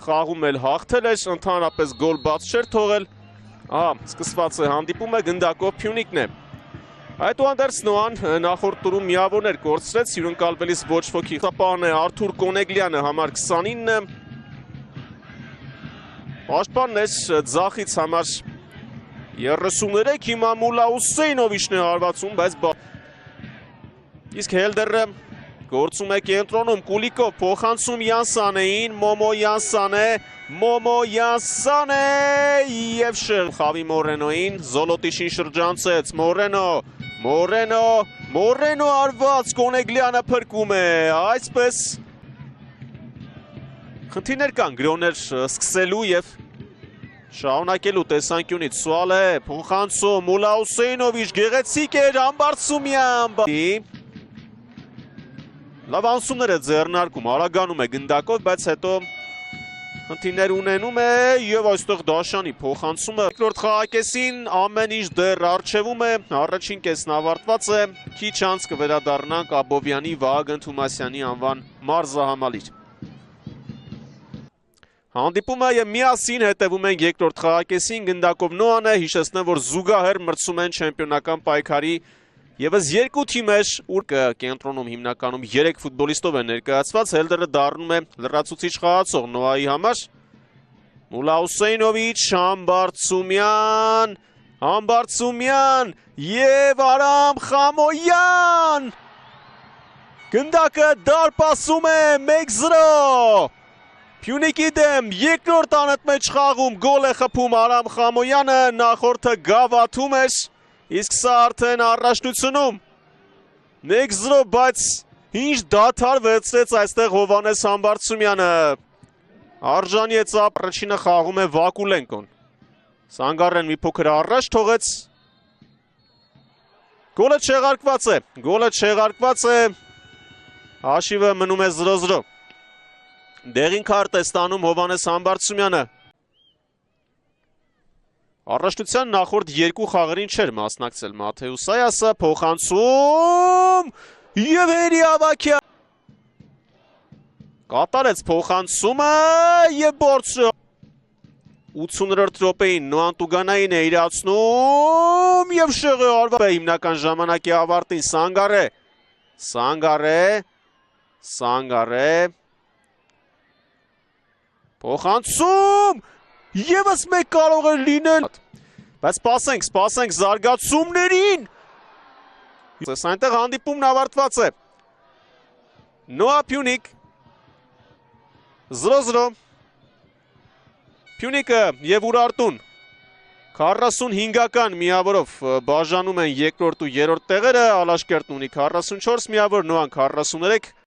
խաղում էլ հաղթել էր, ընդհանրապես գոլ բաց չէր թողել։ Ահա, սկսված է հանդիպումը, գնդակով Փյունիկն է։ Այդուհանդերձ Նոան նախորդ տուրում միավորներ կորցրեց, հյուրընկալվելիս ոչ ոքի խաղապահն է Արթուր Կոնեգլյանը համար 29-ը։ Պաշտպանն էր ձախից համար 33, հիմա Մուլա Հուսեյնովիչն է հարվածում, բայց իսկ Հելդերը գործում է կենտրոնում, Կուլիկով փոխանցում Յանսանեին, Մոմո Յանսան է և շեղ Խավի Մորենոին, Զոլոտիշին շրջանցեց, Մորենո արված, Կոնեգլյանը փրկում է, այսպես խնդիրներ կան գրոներ սկսելու և շարունակելու տեսանկյունից Սուալ է, փոխանցում, Մուլա Հուսեյնովիչ, գեղեցիկ էր, Ամբարձումյան, լավ անցումներ է ձեռնարկում, արագանում է գնդակով, բայց հետո խնդիրներ ունենում է և այստեղ Դաշյանի փոխանցումը երկրորդ խաղակեսին ամեն ինչ դեռ առջևում է, առաջին կեսն ավարտված է, քիչ անց կվերադառնանք Աբովյանի, Վահագն Թումասյանի անվան մարզահամալիր։ Հանդիպումը և միասին հետևում են երկրորդ խաղակեսին, գնդակով Նոան է, հիշեցնեմ, որ զուգահեռ մրցում են չեմպիոնական պայքարի ևս երկու թիմեր, ուր կենտրոնում հիմնականում 3 ֆուտբոլիստով է ներկայացված, Հելդերը դառնում է լրացուցիչ խաղացող Նոայի համար։ Մուլա Հուսեյնովիչ, Ամբարձումյան և Արամ Խամոյան, գնդակը դարպասում է 1-0, Փյունիկի դեմ երկրորդ անընդմեջ խաղում գոլ է խփում Արամ Խամոյանը, նախորդը գավաթում էր, իսկ սա արդեն առաջնությունում 1-0, բայց ինչ դադար վերցրեց այստեղ Հովհաննես Ամբարձումյանը, արժանի է ծափ, առաջինը խաղում է Վակուլենկոն, Սանգարեն մի փոքր առաջ թողեց, գոլը չեղարկված է, հաշիվը մնում է 0-0, դեղին քարտ է ստանում Հովհաննես Ամբարձումյանը, առաջնության նախորդ երկու խաղերին չէր մասնակցել Մաթեուս Սայասը, փոխանցում և Հերի Ավագյան կատարեց փոխանցումը և բորցը 80-րդ րոպեին Նոան Տուգանային է իրացնում և շեղը արված է հիմնական ժամանակի ավարտին Սանգարե փոխանցում ևս մեկ կարող է լինել, բայց սպասենք զարգացումներին, այնտեղ հանդիպումն ավարտված է, Նոա Փյունիկ 0-0, Փյունիկը և Ուրարտուն 45-ական միավորով բաժանում են երկրորդ ու երրորդ տեղերը, Ալաշկերտն ունի 44 միավոր, Նոան 43,